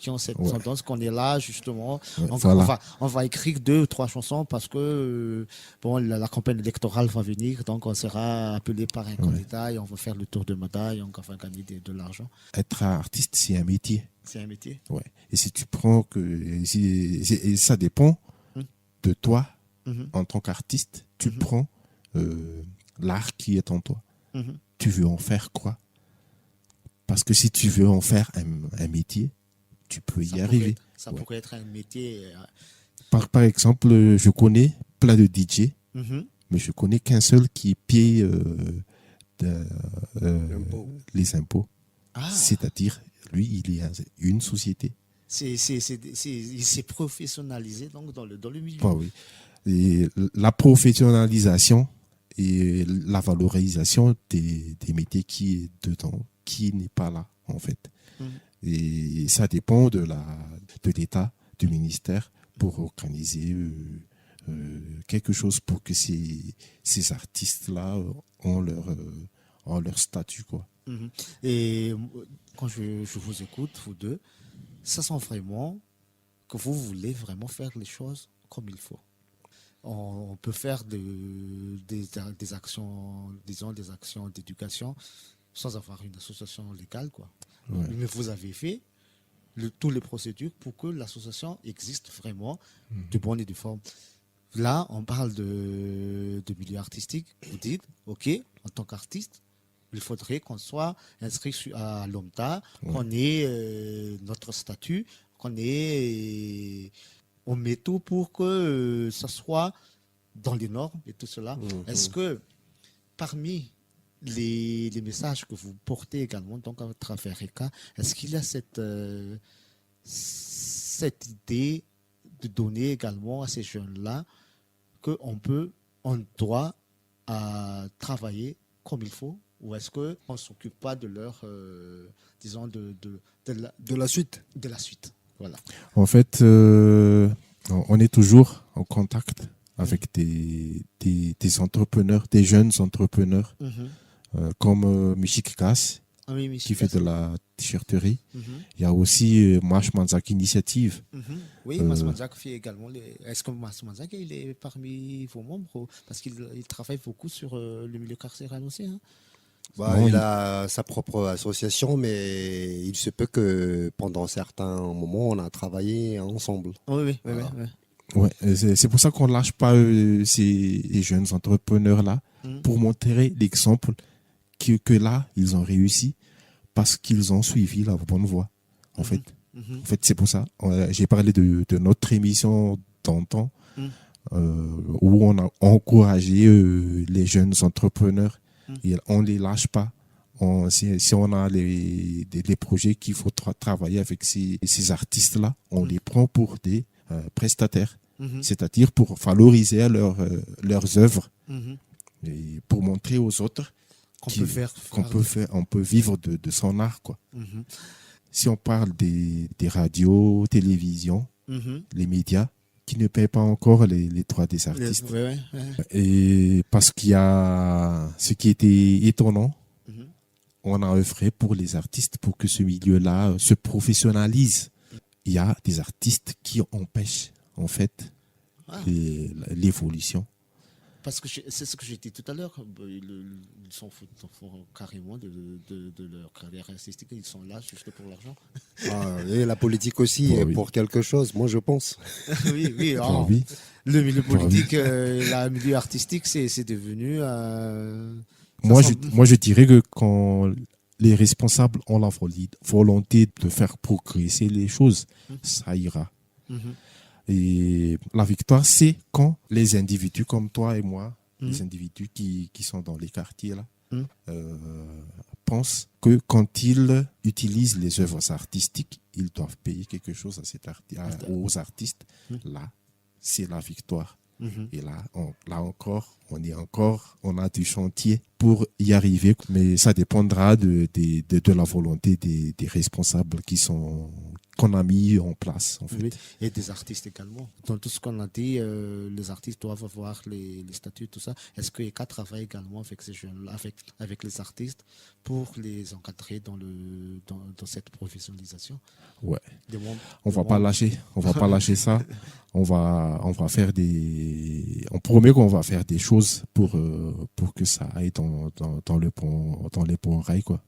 Speaker 1: ont cette tendance qu'on est là justement, on va écrire 2 ou 3 chansons parce que la campagne électorale va venir, donc on sera appelé par un candidat et on va faire le tour de médaille, on va gagner de l'argent.
Speaker 3: Être artiste, c'est un métier.
Speaker 1: C'est un métier.
Speaker 3: Ouais. Et si tu prends et ça dépend de toi en tant qu'artiste, tu prends l'art qui est en toi. Tu veux en faire quoi? Parce que si tu veux en faire un métier, tu peux y arriver.
Speaker 1: Ça pourrait être un métier.
Speaker 3: Par exemple, je connais plein de DJ, mais je connais qu'un seul qui paye les impôts. Ah. C'est-à-dire, lui, il est une société.
Speaker 1: Il s'est professionnalisé donc dans le milieu.
Speaker 3: Ah, oui. Et la professionnalisation et la valorisation des métiers qui est dedans, qui n'est pas là en fait. Et ça dépend de l'État, du ministère pour organiser quelque chose pour que ces artistes-là ont leur statut quoi.
Speaker 1: Mhm. Et quand je vous écoute, vous deux, ça sent vraiment que vous voulez vraiment faire les choses comme il faut. On peut faire des actions, disons des actions d'éducation sans avoir une association légale, quoi.
Speaker 3: Ouais.
Speaker 1: Mais vous avez fait toutes les procédures pour que l'association existe vraiment de bonne et de forme. Là, on parle de milieu artistique. Vous dites, OK, en tant qu'artiste, il faudrait qu'on soit inscrit à l'OMTA, qu'on ait notre statut, qu'on ait. On met tout pour que ça soit dans les normes et tout cela. Est-ce que parmi les messages que vous portez également donc à travers ECA, est-ce qu'il y a cette idée de donner également à ces jeunes-là on doit travailler comme il faut, ou est-ce qu'on ne s'occupe pas de leur, disons,
Speaker 2: De la suite.
Speaker 1: de la suite? Voilà.
Speaker 3: En fait, on est toujours en contact avec des entrepreneurs, des jeunes entrepreneurs, comme Michik Kass,
Speaker 1: Ah oui,
Speaker 3: qui fait de la t-shirterie.
Speaker 1: Mhm.
Speaker 3: Il y a aussi Mash Manzak Initiative.
Speaker 1: Oui, Mas Manzak fait également. Est-ce que Mas Manzak il est parmi vos membres? Parce qu'il travaille beaucoup sur le milieu carcéral aussi. Hein.
Speaker 2: Bah, il a sa propre association, mais il se peut que pendant certains moments, on a travaillé ensemble.
Speaker 1: Oui, oui,
Speaker 2: Voilà.
Speaker 1: oui.
Speaker 3: Ouais, c'est pour ça qu'on lâche pas ces jeunes entrepreneurs-là, pour montrer l'exemple que là, ils ont réussi parce qu'ils ont suivi la bonne voie, en fait. En fait, c'est pour ça. J'ai parlé de notre émission d'antan, où on a encouragé les jeunes entrepreneurs. Et on ne les lâche pas. Si on a des projets qu'il faut travailler avec ces artistes-là, on les prend pour des prestataires, c'est-à-dire pour valoriser leurs œuvres et pour montrer aux autres on peut vivre de son art, quoi. Si on parle des radios, télévisions, les médias qui ne payent pas encore les droits des artistes. Et parce qu'il y a ce qui était étonnant, on a œuvré pour les artistes pour que ce milieu-là se professionnalise. Il y a des artistes qui empêchent en fait l'évolution.
Speaker 1: Parce que c'est ce que j'ai dit tout à l'heure, ils s'en foutent carrément de leur carrière artistique, ils sont là juste pour l'argent.
Speaker 2: Et la politique aussi est pour quelque chose, moi je pense.
Speaker 1: Oui.
Speaker 3: Oui.
Speaker 1: Le milieu politique, le milieu artistique, c'est devenu...
Speaker 3: Moi, je dirais que quand les responsables ont la volonté de faire progresser les choses, ça ira. Et la victoire, c'est quand les individus comme toi et moi, les individus qui sont dans les quartiers là, pensent que quand ils utilisent les œuvres artistiques, ils doivent payer quelque chose aux artistes. Là, c'est la victoire. Et là encore, on a du chantier pour y arriver, mais ça dépendra de la volonté des responsables qu'on a mis en place, en fait.
Speaker 1: Oui, et des artistes également. Dans tout ce qu'on a dit, les artistes doivent avoir les statuts, tout ça. Est-ce que ECA travaille également avec ces jeunes-là, avec les artistes, pour les encadrer dans cette professionnalisation?
Speaker 3: Ouais. On va pas lâcher ça. On promet qu'on va faire des choses pour que ça aille dans les bons rails, quoi.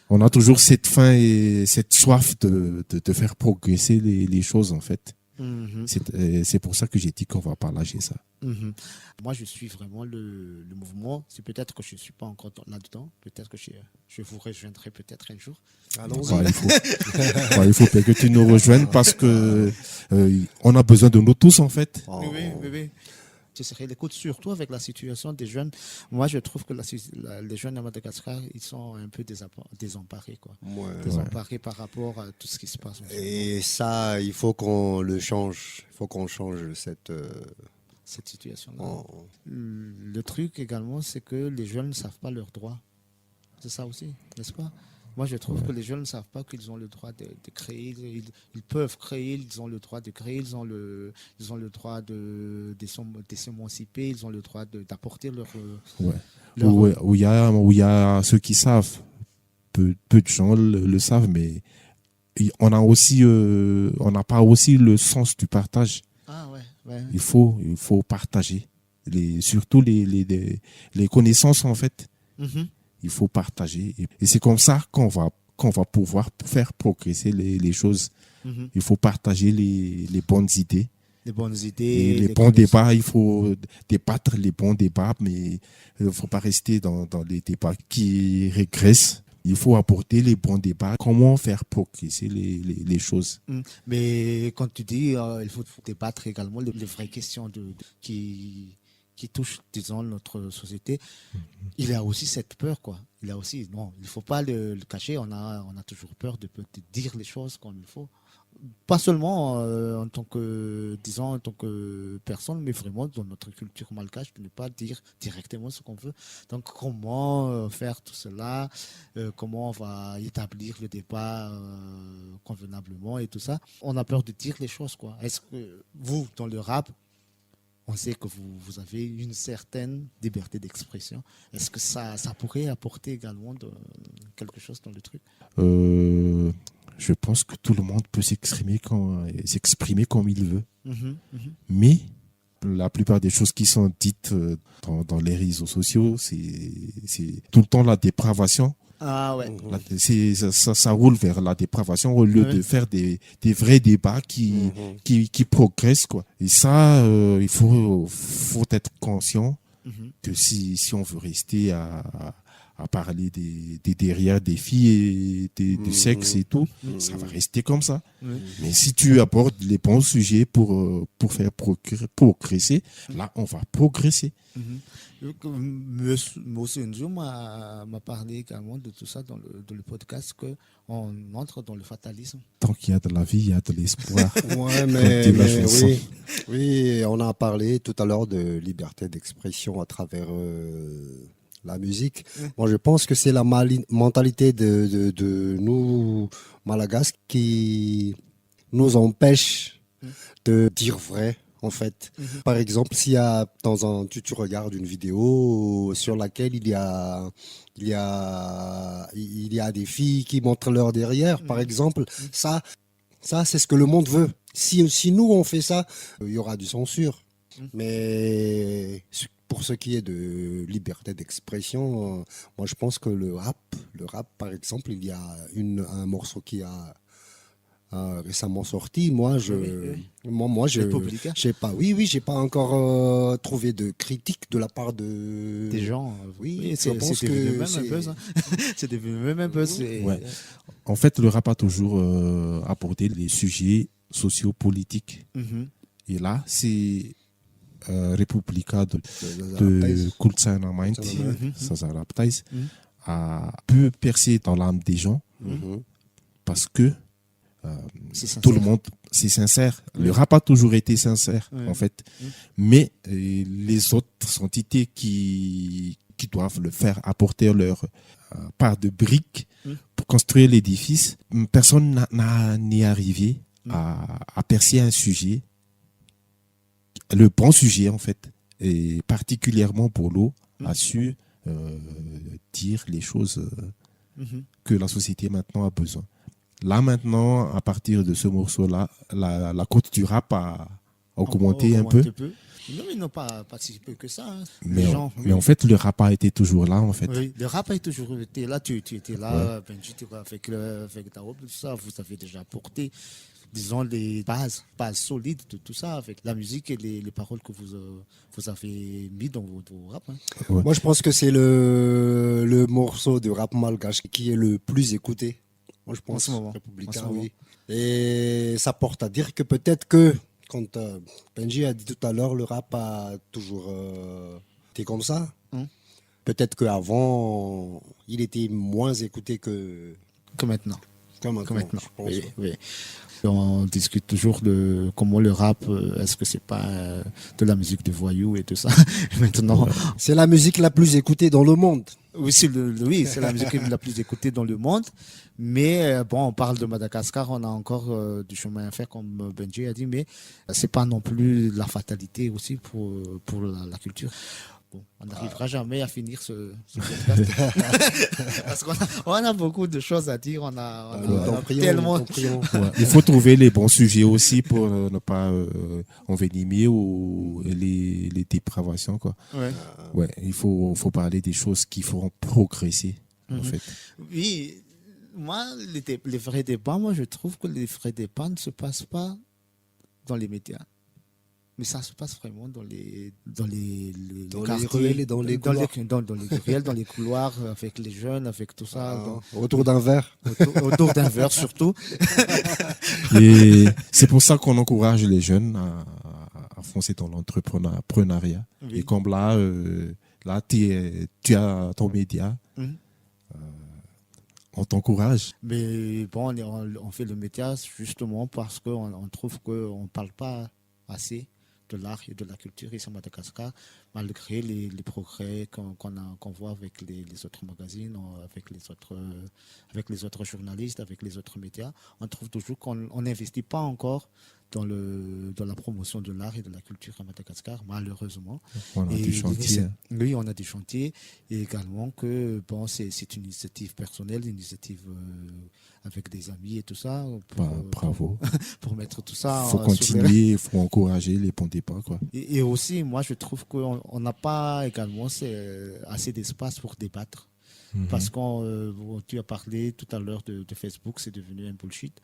Speaker 3: On a toujours cette faim et cette soif de faire progresser les choses, en fait. C'est pour ça que j'ai dit qu'on va pas lâcher ça.
Speaker 1: Moi, je suis vraiment le mouvement. C'est peut-être que je ne suis pas encore là-dedans. Peut-être que je vous rejoindrai peut-être un jour.
Speaker 2: Allons-y.
Speaker 3: Il faut que tu nous rejoignes parce que on a besoin de nous tous, en fait.
Speaker 1: Oui. Ce serait l'écoute, surtout avec la situation des jeunes. Moi, je trouve que les jeunes à Madagascar, ils sont un peu désemparés, quoi. Désemparés par rapport à tout ce qui se passe.
Speaker 2: Et ça, il faut qu'on le change. Il faut qu'on change cette
Speaker 1: situation-là. Le truc également, c'est que les jeunes ne savent pas leurs droits. C'est ça aussi, n'est-ce pas? Moi, je trouve que les jeunes ne savent pas qu'ils ont le droit de créer. Ils peuvent créer, ils ont le droit de créer, ils ont le droit de s'émanciper, ils ont le droit d'apporter
Speaker 3: Ouais.
Speaker 1: leur
Speaker 3: Où il y a ceux qui savent. Peu de gens le savent, mais on n'a pas aussi le sens du partage.
Speaker 1: Ah ouais, ouais.
Speaker 3: Il faut partager. Surtout les connaissances, en fait.
Speaker 1: Mhm,
Speaker 3: Il faut partager. Et c'est comme ça qu'on va pouvoir faire progresser les choses.
Speaker 1: mhm.
Speaker 3: Il faut partager les bonnes idées.
Speaker 1: Les bonnes
Speaker 3: Et
Speaker 1: idées,
Speaker 3: les
Speaker 1: les
Speaker 3: bons
Speaker 1: connaissances.
Speaker 3: débats, il faut débattre les bons débats, mais il ne faut pas rester dans les débats qui régressent. Il faut apporter les bons débats. Comment faire progresser les choses.
Speaker 1: Mais quand tu dis il faut débattre également les vraies questions qui touchent, disons, notre société, il y a aussi cette peur, quoi. Il y a aussi, non, il ne faut pas le cacher, on a toujours peur de dire les choses comme il faut. Pas seulement en tant que, disons, en tant que personne, mais vraiment dans notre culture malgache, de ne pas dire directement ce qu'on veut. Donc, comment faire tout cela, comment on va établir le débat convenablement et tout ça. On a peur de dire les choses, quoi. Est-ce que vous, dans le rap, on sait que vous avez une certaine liberté d'expression. Est-ce que ça pourrait apporter également quelque chose dans le truc?
Speaker 3: Je pense que tout le monde peut s'exprimer comme il veut.
Speaker 1: Mhm, mhm.
Speaker 3: Mais la plupart des choses qui sont dites dans les réseaux sociaux, c'est tout le temps la dépravation.
Speaker 1: Ah ouais.
Speaker 3: Ça roule vers la dépravation au lieu
Speaker 1: Ouais.
Speaker 3: de faire des vrais débats qui progressent, quoi. Et ça, il faut être conscient
Speaker 1: Mhm.
Speaker 3: que si on veut rester à parler des derrière des filles et du sexe et tout, ça va rester comme ça.
Speaker 1: Ouais.
Speaker 3: Mais si tu abordes les bons sujets pour faire progresser, là, on va progresser.
Speaker 1: Mhm. Monsieur Njo m'a parlé également de tout ça dans le podcast, qu'on entre dans le fatalisme.
Speaker 3: Tant qu'il y a de la vie, il y a de l'espoir.
Speaker 2: Ouais,
Speaker 3: Comme
Speaker 2: mais,
Speaker 3: dit la
Speaker 2: mais
Speaker 3: chanson.
Speaker 2: oui, oui, on a parlé tout à l'heure de liberté d'expression à travers la musique. Moi, je pense que c'est la mentalité de nous, Malagasy, qui nous empêche de dire vrai, en fait. Par exemple, s'il y a, tu regardes une vidéo sur laquelle il y a des filles qui montrent leur derrière, par exemple, ça, c'est ce que le monde veut. Si nous, on fait ça, il y aura du censure. Mais pour ce qui est de liberté d'expression, moi, je pense que le rap, par exemple, il y a un morceau qui a récemment sorti. Moi,
Speaker 1: Republica.
Speaker 2: j'ai pas, j'ai pas encore trouvé de critique de la part
Speaker 1: Des gens.
Speaker 2: Oui,
Speaker 1: c'est
Speaker 2: je pense
Speaker 1: devenu
Speaker 2: que
Speaker 1: même un
Speaker 2: c'est-
Speaker 1: buzz. Hein. C'est devenu même un buzz.
Speaker 3: Ouais. En fait, le rap a toujours abordé les sujets sociopolitiques.
Speaker 1: Mhm.
Speaker 3: Et là, c'est Republica de
Speaker 2: Rapaz.
Speaker 3: Kultsana Mind, Saza Raptais, a pu percer dans l'âme des gens parce que
Speaker 1: C'est
Speaker 3: tout le
Speaker 1: sincère.
Speaker 3: monde, c'est sincère. Le rap a toujours été sincère, en fait. Mais les autres entités qui doivent le faire, apporter leur part de briques pour construire l'édifice, personne n'est arrivé à percer un sujet, le bon sujet, en fait. Et particulièrement Bolo a su dire les choses que la société maintenant a besoin. Là, maintenant, à partir de ce morceau-là, la cote du rap a augmenté un peu.
Speaker 1: Non, mais ils n'ont pas si peu que ça. Hein.
Speaker 3: Mais,
Speaker 1: Les gens,
Speaker 3: mais en fait, le rap a été toujours là, en fait.
Speaker 1: oui, le rap a toujours été là. Tu étais là, Benji, tu étais avec Daob, tout ça. Vous avez déjà apporté, disons, les bases solides de tout ça, avec la musique et les paroles que vous avez mis dans vos rap. Hein.
Speaker 3: Ouais.
Speaker 2: Moi, je pense que c'est le morceau de rap malgache qui est le plus écouté. Moi, je pense.
Speaker 1: En ce moment.
Speaker 2: Republica,
Speaker 1: En ce moment.
Speaker 2: oui. Et ça porte à dire que peut-être que, quand Benji a dit tout à l'heure, le rap a toujours été comme ça. Peut-être qu'avant, il était moins écouté que
Speaker 1: Que maintenant.
Speaker 2: maintenant.
Speaker 1: Que maintenant.
Speaker 2: Je pense.
Speaker 1: Oui, oui. On discute toujours de comment le rap, est-ce que c'est pas de la musique de voyous et tout ça. Maintenant,
Speaker 2: c'est la musique la plus écoutée dans le monde.
Speaker 1: Oui, c'est la musique la plus écoutée dans le monde. Mais bon, on parle de Madagascar, on a encore du chemin à faire, comme Benji a dit, mais c'est pas non plus la fatalité aussi pour la culture. Bon, on n'arrivera jamais à finir ce podcast. Parce qu'on a beaucoup de choses à dire. On a tellement.
Speaker 3: Ouais. Il faut trouver les bons sujets aussi pour ne pas envenimer ou les dépravations, quoi. Ouais, il faut parler des choses qui feront progresser, en fait.
Speaker 1: Oui, moi, les vrais débats, je trouve que les vrais débats ne se passent pas dans les médias. Mais ça se passe vraiment dans les
Speaker 2: ruelles et dans les couloirs.
Speaker 1: Dans les ruelles, dans les couloirs, avec les jeunes, avec tout ça.
Speaker 2: Autour d'un verre.
Speaker 1: Autour d'un verre, surtout.
Speaker 3: Et c'est pour ça qu'on encourage les jeunes à foncer dans l'entrepreneuriat. Oui. Et comme là, tu as ton média. On t'encourage.
Speaker 1: Mais bon, on fait le média justement parce qu'on trouve qu'on ne parle pas assez de l'art et de la culture ici à Madagascar, malgré les progrès qu'on voit avec les autres magazines, avec les autres journalistes, avec les autres médias. On trouve toujours qu'on n'investit pas encore dans la promotion de l'art et de la culture à Madagascar, malheureusement.
Speaker 3: On a des chantiers.
Speaker 1: Oui, on a des chantiers. Et également que bon, c'est une initiative personnelle, une initiative avec des amis et tout ça.
Speaker 3: Bravo.
Speaker 1: Pour mettre tout ça.
Speaker 3: Il faut continuer, il faut encourager les bons débats, quoi.
Speaker 1: Et aussi, moi, je trouve qu'on n'a pas également assez d'espace pour débattre. Parce que tu as parlé tout à l'heure de Facebook, c'est devenu un bullshit.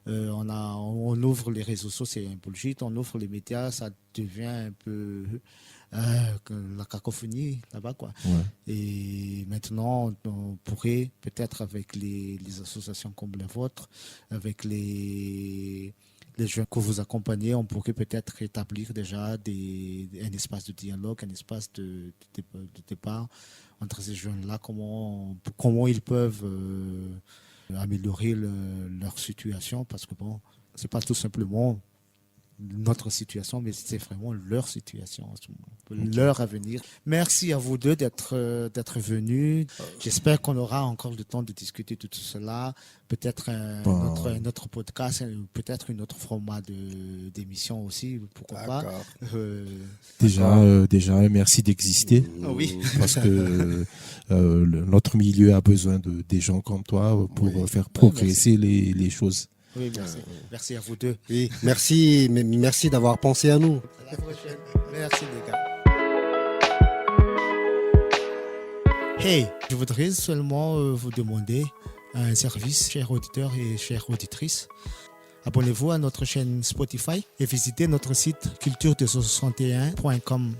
Speaker 1: On ouvre les réseaux sociaux, c'est un bullshit. On ouvre les médias, ça devient un peu la cacophonie là-bas, quoi. Ouais. Et maintenant, on pourrait peut-être avec les associations comme la vôtre, avec les jeunes que vous accompagnez, on pourrait peut-être établir déjà un espace de dialogue, un espace de débat entre ces jeunes-là, comment ils peuvent améliorer leur situation, parce que bon, c'est pas tout simplement notre situation, mais c'est vraiment leur situation, leur avenir. Merci à vous deux d'être venus. J'espère qu'on aura encore le temps de discuter de tout cela. Peut-être un autre podcast, peut-être un autre format d'émission aussi, pourquoi pas.
Speaker 3: Déjà, merci d'exister.
Speaker 1: Oui.
Speaker 3: Parce que notre milieu a besoin des gens comme toi pour faire progresser les choses.
Speaker 1: Oui, merci. Merci à vous deux.
Speaker 2: Oui, merci d'avoir pensé à nous.
Speaker 1: À la prochaine. Merci les gars. Hey, je voudrais seulement vous demander un service, chers auditeurs et chères auditrices. Abonnez-vous à notre chaîne Spotify et visitez notre site culture261.com.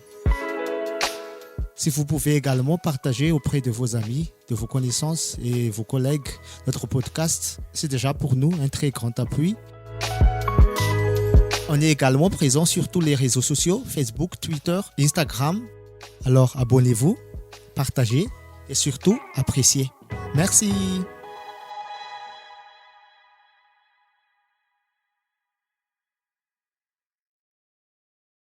Speaker 1: Si vous pouvez également partager auprès de vos amis, de vos connaissances et vos collègues notre podcast, c'est déjà pour nous un très grand appui. On est également présent sur tous les réseaux sociaux, Facebook, Twitter, Instagram. Alors abonnez-vous, partagez et surtout appréciez. Merci.